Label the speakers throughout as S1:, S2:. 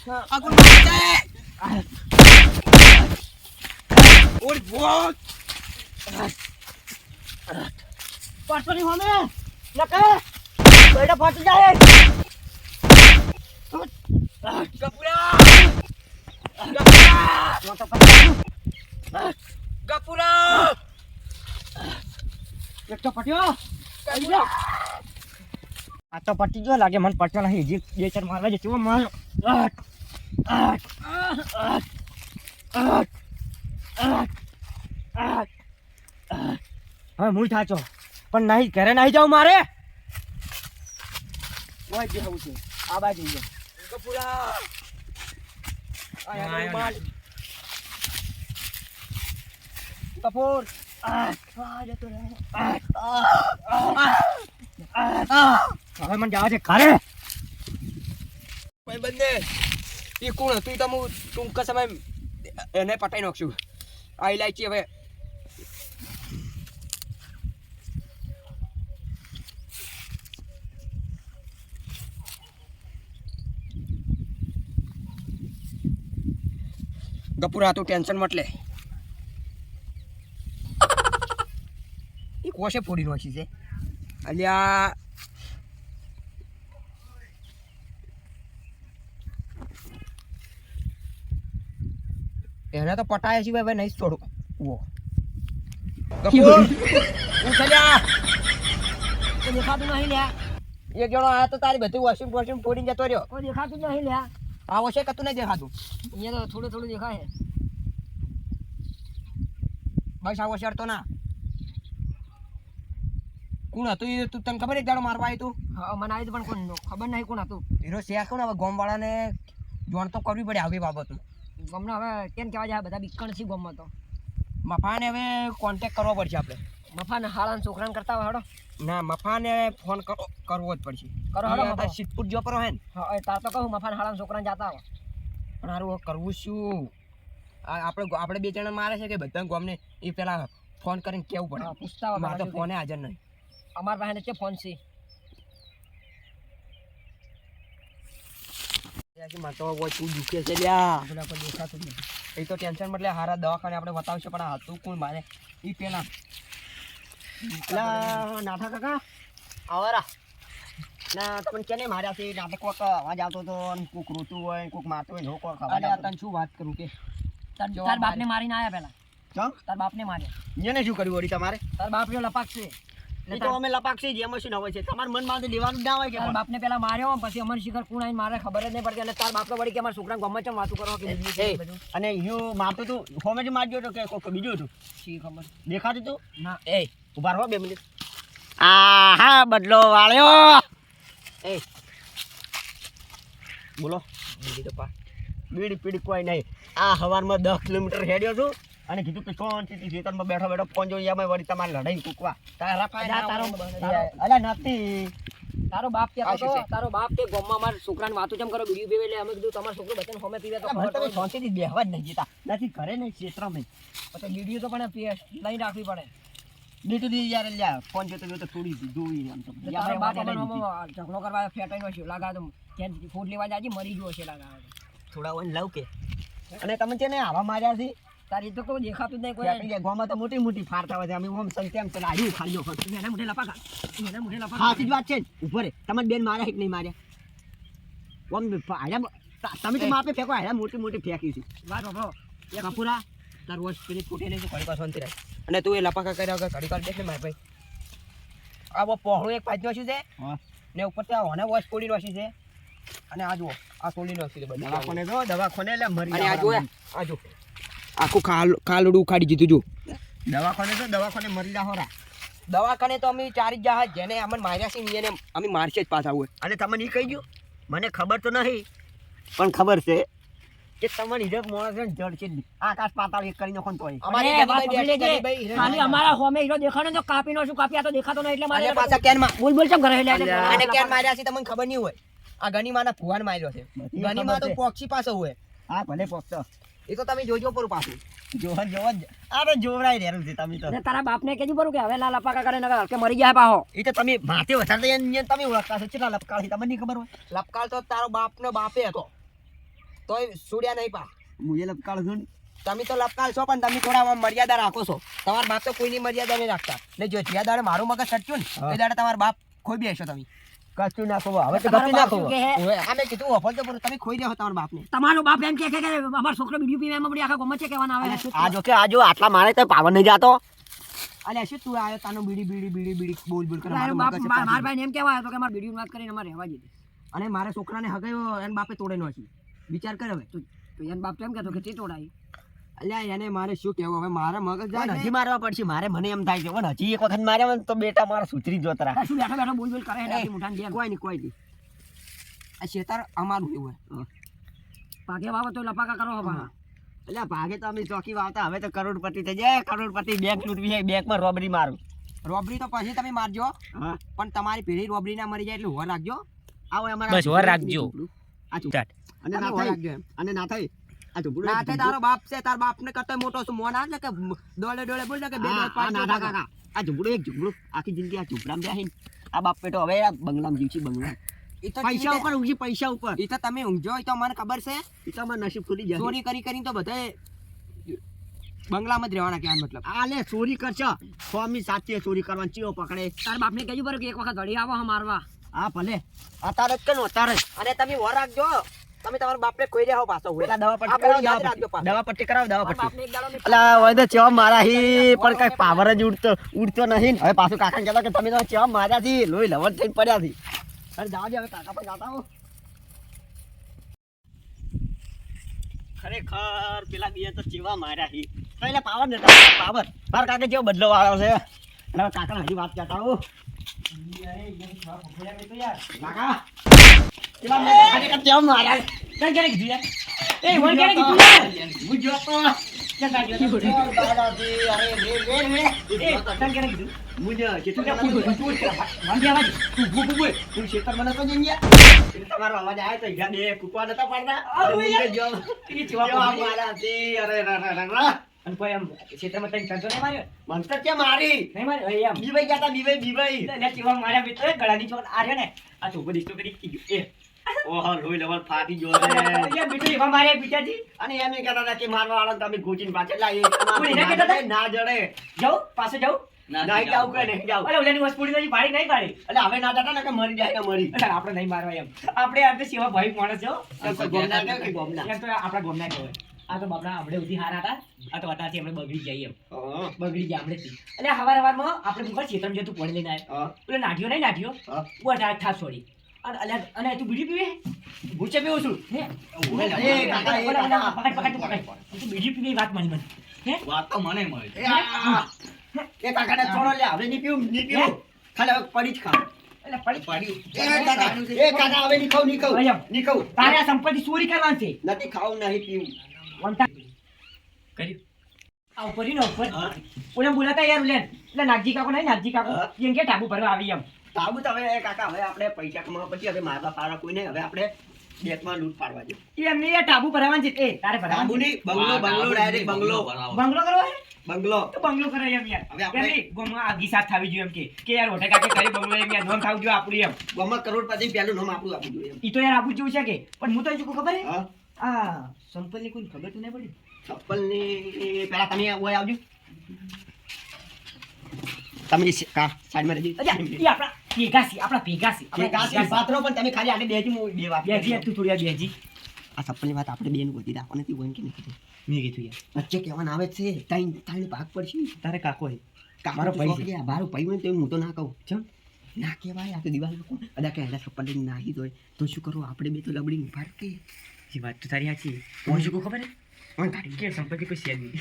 S1: aku mati. Udah buat.
S2: પાછો ની હોમે નકે બેડા ફાટી જાય
S1: Gapura. Gapura.
S2: મોટો ફાટી
S1: Gapura.
S2: એક તો પટ્યો આ તો પટી ગયો લાગે મને પટ્યો નહીં જે બે ચાર મારવા જે ચો માર હા હું થાચો પણ નહીં ઘરે નહીં જાઉં મારે ઓય જે હું છું આ બાજુ જઈએ
S1: Gapura.
S2: આયા માલ કપૂર જતો રહે હવે મને જવા છે ઘરે
S1: ભાઈ બંને એ કોણ હતું તો હું ટૂંકા સમય એને પટાઈ નાખશું આ ઇલાયચી હવે ગપુરા તું ટેન્શન મત લે એ કોશે ફોડી નાખી છે અલ્યા એને તો પટાયા સિવાય ભાઈ નહીં છોડું ઓ ગપુર ઉઠલ્યા
S2: કોઈ દેખાતું નહીં લ્યા
S1: એક જણો આયા તો તારી બધી વોશિંગ વોશિંગ ફોડીને જતો રહ્યો
S2: કોઈ દેખાતું નહીં લ્યા
S1: આ વોશે કતું નહીં દેખાતું
S2: અહીંયા તો થોડું થોડું દેખાય
S1: બસ આ વોશે અડતો ના કોણ હતું એ તું તને ખબર એક દાડો મારવા આવ્યું તું
S2: હા મને આવી પણ કોણ ખબર નહીં કોણ હતું
S1: હીરો શેર કોણ હવે ગોમવાળાને જોણ તો કરવી પડે આવી બાબતનું
S2: ગમને હવે કેમ કહેવા જાય બધા બીકણ છે ગમમાં તો
S1: મફાને હવે કોન્ટેક કરવો પડશે આપણે
S2: મફાને હાળાના છોકરાને કરતા હોય હેડો
S1: ના મફાને ફોન કરવો જ પડશે
S2: કરો હેડો મફા.
S1: સિદ્ધપુર જો પર હે ને
S2: હા તાર તો કહું મફાને હાળાના છોકરાને જાતા હોય
S1: પણ હારું કરવું શું આપણે બે જણા મારે છે કે બધા ગોમને એ પેલા ફોન કરીને કેવું પડે
S2: હા પૂછતા હોય
S1: મારે તો
S2: બધા
S1: ફોને હાજર નહીં
S2: અમારા પાસે છે ફોન છે
S1: મારે તો તું દુખે છે લ્યા
S2: પેલા કોઈ દેખાતું જ નથી
S1: એ તો ટેન્શન એટલે હારા દવાખાને આપણે બતાવશે પણ આ હતું કોણ મારે એ પેલા
S2: પેલા નાથા કાકા આવરા ના તમને કેને માર્યા છે નાટક કોક અવાજ આવતો હતો અને કોક રોતું હોય કોક મારતો હોય નો કોક
S1: અરે
S2: અવાજ
S1: આ
S2: આવતો
S1: તને શું વાત કરું કે
S2: તાર બાપને મારીને આયા પેલા
S1: ચમ
S2: તાર બાપને માર્યા
S1: એને શું કર્યું વળી તમારે
S2: તાર બાપ જો લપાક છે
S1: એ તો અમે લપાક છે જેમ શું હોય છે તમારા મનમાં તો લેવાનું જ ના હોય કે
S2: તાર બાપને પેલા માર્યો પછી અમર શિખર કોણ આવીને મારે ખબર જ નહીં પડતી એટલે તાર બાપને વળી કે અમારા છોકરાને ગમે ચમ વાતું કરો કે બધું
S1: અને યો મારતો તું હોમેથી મારજો તો કે કોક બીજું હતું
S2: શી ખબર
S1: દેખાતું તું
S2: ના
S1: એ ઉભા રહો 2 મિનિટ
S2: આ હા બદલો વાળ્યો
S1: એ બોલો બીડી તો પા બીડી પીડી કોઈ નહીં આ હવારમાં 10 કિલોમીટર હેડ્યો છું અને કીધું કે શાંતિથી ખેતરમાં બેઠો બેઠો ફોન જોઈ એમાં વળી તમારે લડાઈ કૂકવા તારા અલા નથી
S2: તારો બાપ કે તારો બાપ કે ગોમમાં માર છોકરાને વાતું ચમ કરો બીડી પીવે એટલે અમે કીધું તમારો છોકરો બચન હોમે પીવે તો ખબર
S1: તમે શાંતિથી બેહવા જ નહીં જીતા નથી ઘરે નહીં ક્ષેત્રમાં
S2: પછી બીડીઓ તો પણ લઈ રાખવી પડે
S1: બીજું દી યાર લ્યા ફોન જોતો જોતો થોડી જોઈ આમ તો
S2: તારો બાપ ઝઘડો કરવા ફેટાઈ ગયો લાગા તો કેમ ફૂડ લેવા જાજી મરી ગયો છે લાગા
S1: થોડા વન લાવ કે અને તમે છે ને આવા માર્યા છે
S2: તારી તો કોઈ દેખાતું જ નહીં કોઈ
S1: આપણી ગામમાં તો મોટી મોટી ફારતા હોય છે અમે ઓમ સંત્યામ ચલા આવ્યું ખાલી વખત
S2: એના મુઠે લપા એના મુઠે લપા
S1: સાચી જ વાત છે ઉપર તમારે બેન માર્યા કે નહીં માર્યા ઓમ તમે તો માપે ફેંકો હારા મોટી મોટી ફેંકી છે
S2: વાત બાબરો
S1: એક કપૂરા તાર વોશ પેલી ફૂટી નહીં ઘડી વાર શાંતિ રહે અને તું એ લપાકા કર્યા વગર ઘડી વાર બેસ ને મારા ભાઈ આ બહુ પહોળું એક પાછું છે ને ઉપર ત્યાં હોને વોશ ફોડી નોશી છે અને આ જુઓ આ સોલી નોશી છે દવાખાને જો દવાખાને એટલે મરી અને આ જો આ જો આખું કાલડું ઉખાડી દીધું જો દવાખાને તો દવાખાને મરી જા હોરા દવાખાને તો અમે ચારી જહાજ જેને અમને માર્યા છે એને અમે મારશે જ પાછા હોય અને તમને એ કહી ગયું મને ખબર તો નહીં પણ ખબર છે કે તમારી હિરક મોણસ ને જડ છે આકાશ પાતાળ એક કરી નાખો તો
S2: ખાલી અમારા હોમે હીરો દેખાણો તો કાપી નો શું કાપી આ તો દેખાતો નહીં એટલે મારે
S1: પાછા કેન માં
S2: બોલ બોલ ચમ કરે એટલે
S1: અને કેન માર્યા છે તમને ખબર નહીં હોય આ ગનીમાના ભુવાન માર્યો છે ગનીમા તો પોક્ષી પાછો હોય હા ભલે પોક્ષો એ તો તમે જોજો પર પાછું જોહન જોહન અરે જોવરાઈ રેરું છે તમે તો
S2: તારા બાપને કેજી પરું કે હવે ના લપાકા કરે નગર કે મરી ગયા પાહો
S1: એ તો તમે માથે વધારે તમે ઓળખતા છો કેટલા લપકાળ છે તમને નહીં ખબર હોય લપકાળ તો તારો બાપનો બાપે હતો તોય સુડ્યા નહીં પા.
S2: હું એ લપકાળ છું ને.
S1: તમે તો લપકાલ છો પણ તમે થોડા આમાં મર્યાદા રાખો છો. તમારા બાપ તો કોઈની મર્યાદા નહીં રાખતા. ને જો જે દાડે મારું મગજ સટક્યું ને એ દાડે તમારા બાપ ખોઈ બેસો તમે.
S2: કશું નાખો હવે તો
S1: તમારો
S2: ગપી
S1: બાપ
S2: નાખો.
S1: શું કહે? ઓવે, અમે કીધું અફલ તો પૂરું તમે ખોઈ દેહો તમારા બાપને.
S3: તમારો બાપ એમ કે અમારો છોકરો બીડીયું પીવે એમાં પડી આખા ગમે છે કહેવાના આવે
S2: આ જો આટલા મારે તો પાવર નહીં જાતો.
S1: અલ્યા શું તું આયો તાનો બીડી બોલ બોલ કરે
S3: મારો
S1: મારું
S3: બાપ
S1: મગજ છે
S3: મારા
S1: પાછું.
S3: ભાઈને એમ કહેવાય તો કે અમારે બીડીયું વાત કરીને અમારે રહેવા દીધી
S1: અને મારા છોકરાને હગાયો એને બાપે તોડે નાખી. વિચાર કર હવે.
S3: તો એને બાપ તો એમ કહેતો કે તે તોડાઈ
S1: અલ્યા એને મારે શું કહેવું હવે મારા મગજ જાય
S2: હજી
S1: ને.
S2: મારવા પડશે મારે મને એમ થાય છે પણ હજી એક વખત માર્યા હોય ને તો બેટા મારા સુધરી જોતરા.
S3: શું બેઠો બેઠો બોલ બોલ કરે એનાથી મોઢાને જેમ
S1: કોઈ નહીં આ શેતાર અમારું એવું હોય.
S3: પાકે વાવો તો લપાકા કરો હવા
S2: એટલે ભાગે તો અમે ચોકી વાવતા હવે તો કરોડપતિ થઈ જાય. કરોડપતિ બેંક લૂંટવી છે બેંકમાં રોબરી મારું.
S1: રોબરી તો પછી તમે મારજો
S2: હા
S1: પણ તમારી પેઢી રોબરી ના મરી જાય એટલે હોર રાખજો.
S2: આવો અમારા
S4: બસ વર રાખજો.
S2: આ ચૂપ. અને
S1: તમે
S2: ના
S1: હોર
S2: થાય
S1: રાખજો એમ.
S2: અને ના થાય આ ઝૂંપડું
S1: ના થાય તારો બાપ છે તાર બાપ ને કરતો મોટો છું મોના એટલે કે ડોલે ડોલે બોલ કે બે
S2: હા, હા, ના, ના, કાકા. આ ઝૂંપડું એક ઝૂંપડું આખી જિંદગી આ ઝૂંપડામાં બેસીને આ બાપ પેટો હવે આ બંગલામાં જીવ છે બંગલા.
S1: ઈ તો
S2: પૈસા ઉપર ઊંઘી પૈસા ઉપર.
S1: ઈ તો તમે ઊંઘજો ઈ તો મને ખબર છે.
S2: એ તો અમારું નસીબ ખુલી જાય.
S1: ચોરી કરીને તો બધાએ બંગલામાં જ રહેવાના કહેવાનો મતલબ.
S2: આ લે ચોરી કરશે સ્વામી સાથે ચોરી કરવાની ચીઓ પકડે.
S3: તાર બાપને કહેજો બરો કે એક વખત વળી આવો મારવા
S2: હા ભલે અત્યારે જ કરું અત્યારે જ.
S1: અને તમે હોર રાખજો. તમે તમારા બાપને ખોઈ રહ્યા હો પાછો
S2: પેલા દવા
S1: આ
S2: પટ્ટી
S1: બધું યાદ
S2: કરાવો,
S1: રાખજો પાછું.
S2: દવા પટ્ટી કરાવો દવા
S3: તાર
S2: પટ્ટી.
S3: બાપને એક દાડો મેં
S2: અલા હવે તો ચેવા મારા હી પણ કઈ પાવર જ ઉડતો નહીં ને. હવે પાછું કાકા કહેતા કે તમે તો ચેવા માર્યા છી લોહી લવણ થઈને પડ્યા છી. અરે જાવા દે હવે કાકા પણ જાતા હો. ખરેખર પેલા બે તો ચેવા માર્યા છી. પહેલા પાવર નતા પાવર મારા કાકા જેવો બદલો વાળો છે. અને હવે કાકા હજી વાત કરતા હો કાકા પેલા મેં ખરેખર ચેવા માર્યા.
S3: તને ક્યારે કીધું યાર એ વળ ક્યારે કીધું યાર
S2: હું જોતો
S3: ક્યાં ગાડી
S2: દાદાજી અરે રે રે રે
S3: એ તને ક્યારે કીધું
S2: મુજે કેટલું
S3: વાંધી આવાજ
S2: તું શેતર મને તો જઈએ તમારો અવાજ આવ્યો તો ઈગા બે કૂકવા નતા પાડતા.
S3: આ
S2: મુજે
S3: યાર.
S2: જો
S3: એ ચેવા
S2: કેવા
S3: બોલી.
S2: મારા છે. અરે રે રે રે રે.
S3: અને કોઈ એમ ક્ષેત્રમાં તને કંટો નહીં માર્યો
S2: મને તો કે મારી
S3: નહીં માર્યો એ એમ
S2: બીવાઈ ગયા તા બીવાઈ
S3: એટલે ચેવા માર્યા મિત્ર ગળાની ચોટ આ રહ્યો ને આ ચોકો દિસ્તો કરી કીધું એ
S2: ઓહો લોહી લવણ ફાટી ગયો રે.
S3: યાર મિત્ર એવા માર્યા બીજાજી
S2: અને એમ ય કહેતા હતા કે મારવા વાળો તમે ગોચીને પાછળ લાવી
S3: કોણ એના કહેતા હતા?
S2: ના જડે
S3: જાઉં પાછો જાઉં
S2: ના જાવ કે નહીં જાવ.
S3: અરે ઓલાની વસ્તુડી તો ભાડી નહીં ભાડી
S2: એટલે હવે ના જતા ને કે મરી જાય કે મરી.
S3: એટલે આપણે નહીં મારવા એમ આપણે આ તો સેવા ભાઈ માણસ છો
S2: એમ કોઈ ગોમના કે કે ગોમના.
S3: એમ તો આપણા ગોમના કહેવાય આ તો બાપડા આપણે ઉધી હારા હતા આ તો અત્યારથી આપણે બગડી જઈએ એમ
S2: હા
S3: બગડી ગયા આપણે એટલે હવારમાં આપણે મુખર ચેતન જતું પાણી લઈને આવ્યો
S2: હા
S3: પેલો નાઠ્યો નહીં નાઠ્યો
S2: હા.
S3: ઊભો થાપ છોડી અને તું બીડી પીવે
S2: ભૂચે પીવું છું.
S3: હે
S2: એ કાકા, એ કાકા.
S3: પકડ તું બીડી પીવી વાત મારી મને હે
S4: વાત તો મને મળી.
S2: એ આ. એ કાકાને છોડો લે હવે નહીં પીવું ખાલી હવે પડી જ ખાવ.
S3: એટલે પડી
S2: પડ્યું. એ કાકા હવે નહીં ખાવ
S3: ભાઈ,
S2: નહીં ખાવ.
S3: તારે આ સંપત્તિ ચોરી કરવાની છે
S2: નથી ખાવું નહીં પીવું.
S3: વંતા
S4: કર્યું.
S3: આ ઉપર ઈ ને ઉપર ઓલે બોલાતા યાર ઓલે એટલે નાગજી કાકો નહીં નાગજી કાકો
S2: હા.
S3: એમ કે ટાબુ ભરવા આવી એમ
S2: તાબુ તો હવે કાકા હવે આપણે પૈસા કમાવા પછી હવે મારવા પાડવા કોઈ નહીં. હવે આપણે બેંકમાં લૂંટ પાડવા જોઈએ.
S3: એમ નહીં એ ટાબુ ભરાવાનું છે એ તારે
S2: તાબુ
S3: ભરાવાનું છે.
S2: નહીં બંગલો ડાયરેક્ટ બંગલો
S3: બંગલો કરવો હે
S2: બંગલો.
S3: તો બંગલો કરે એમ યાર
S2: હવે આપણે-
S3: એમ નહીં, ગોમાં આગી સાથ થાવી જોઈએ એમ કે યાર હોટે કાકે કરી બંગલો એમ યાર નોમ થાવું જોઈએ આપણું એમ
S2: ગામમાં કરોડપતિ પહેલું નામ આપણું આપવું જોઈએ.
S3: ઈ તો યાર આપું જેવું છે કે પણ હું તો હજુ ખબર હે
S2: હા
S3: આ સંપલની કોઈ ખબર તો નહીં પડી
S2: ચપ્પલની પેલા તમે ઓય આવજો. તમે સાઈડમાં રહેજો.
S3: અચ્છા ઈ આપણા ભેગા છે
S2: જે કાચી પાત્રો પણ તમે ખાલી આને બેજી હું બે વાત
S3: બેજી તું થોડી આ બેજી
S2: આ ચપ્પલની વાત આપણે બેન ગોતી રાખવાની હતી હોય કે નહીં કીધું.
S3: મેં કીધું યાર
S2: વચ્ચે કહેવાનું આવે છે ત્રણ ભાગ પડશે.
S3: તારે કાકો હે
S2: મારો
S3: મારો ભાઈ છે.
S2: ભાઈ મારો ભાઈ હોય તો હું તો ના કહું. ચમ ના કહેવાય આ તો દિવાલ અદા કે એના ચપ્પલ લઈને નાહી દોય તો શું કરું આપણે બે તો લબડી ઉભા કે
S3: એ વાત તો તારી સાચી હું શું કહું ખબર હે
S2: પણ ગાડી
S3: કે સંપત્તિ કોઈ છે નહીં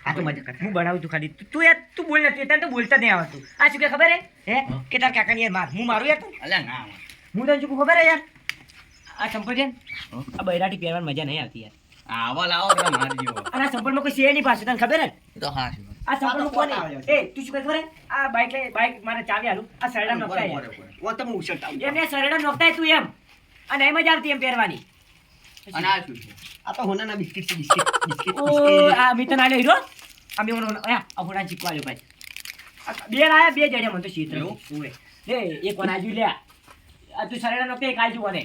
S2: આ તો મજા કરે.
S3: હું બનાવું તું ખાલી તું યાર તું બોલ નથી તને તો બોલતા જ નહીં આવતું આ શું કે ખબર હે કે તાર કાકાની યાર માર હું મારું યાર તું
S4: અલ્યા ના
S3: હું તને શું કહું ખબર હે યાર આ સંપલ છે ને, આ બૈરાટી પહેરવાની મજા નહીં આવતી યાર
S4: આવા લાવો એટલે મારી જેવો.
S3: અને આ સંપલમાં કોઈ છે નહીં પાછું તને ખબર હે ને?
S4: એ તો હા છે.
S3: આ સંપલમાં કોને
S2: આવે
S3: એ તું શું કહે ખબર હે આ બાઈક મારે ચાવી આલું આ સરડા નોખતા યાર
S2: હું તો હું ઉછળતા આવું.
S3: એમને સરડા નોખતા તું એમ અને એમ જ આવતી એમ પહેરવાની
S4: અને આ શું છે?
S2: આ તો હોનાના બિસ્કિટ છે બિસ્કિટ
S3: ઓ આ મિત્ર આલ્યો હીરો આ મેં ઓનો આ હોડા ચીકવા આલ્યો ભાઈ આ બે આયા બે જડ્યા મને તો શીત
S4: એવું?
S3: ઓએ લે એક वन આજુ લે આ તું સરડા નોખતે એક આજુ મને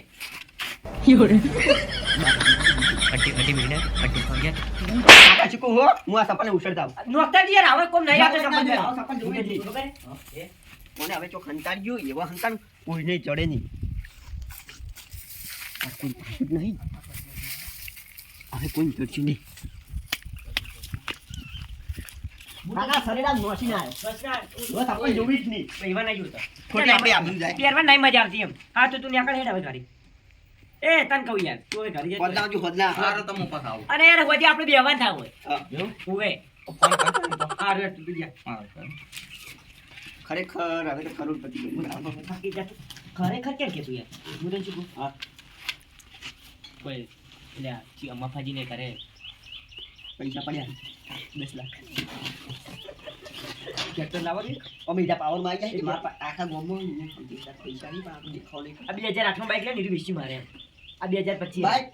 S1: અટી મિલે અટી ખોલ ગયા
S2: કાકા ચીકુ હો હું આ સપને ઉછળતા આવું.
S3: નોકતા યાર હવે કોમ નહીં આવતો
S2: ના, ના,
S3: સંબંધ
S2: આવો સપન જોવે જ નહીં.
S3: ખબર હે?
S2: મને હવે ચોક હંતાડી ગયો એવા હંતાડ કોઈને ચડે નહીં આ કોઈ પાછું જ નહીં હવે કોઈ ચડશે નહીં કાકા સરેરાશ નોસીને આવ્યો
S3: બસ ના
S2: હવે સપન જોવી જ નહીં
S3: એવા નહીં જોતા
S2: ખોટી આપણે આબરૂ જાય.
S3: પહેરવા નહીં મજા આવતી એમ હા તો તું નીકળ હેડ હવે ઘરે એ તને કહું યાર તું હવે ઘરે જતો
S2: હોદલા જો હોદલા
S4: હારો તો હું પકાવું.
S3: અને યાર હોજે આપણે બેવાન થાવ હોય
S2: હા.
S3: ઉવે
S1: ફોન કરતો ને તો
S3: હા રેડ તું જા
S4: હા, ચાલ.
S2: ખરેખર હવે તો ખરું પતી ગયું
S3: થાકી જા તું. ખરેખર કેમ કે તું યાર હું તને શું કહું
S2: હા
S3: કોઈ એટલે આ મફાજી ને કરે
S2: પૈસા પડ્યા 10 લાખ
S3: ટ્રેક્ટર લાવો દે
S2: અમે બીજા પાવરમાં આવી જાય કે મારા આખા ગામમાં પૈસા નહીં પણ આપણે દેખાવ નહીં
S3: આ 2008 માં બાઈક લે ને એ વેચી મારે એમ. આ 2025
S2: બાઈક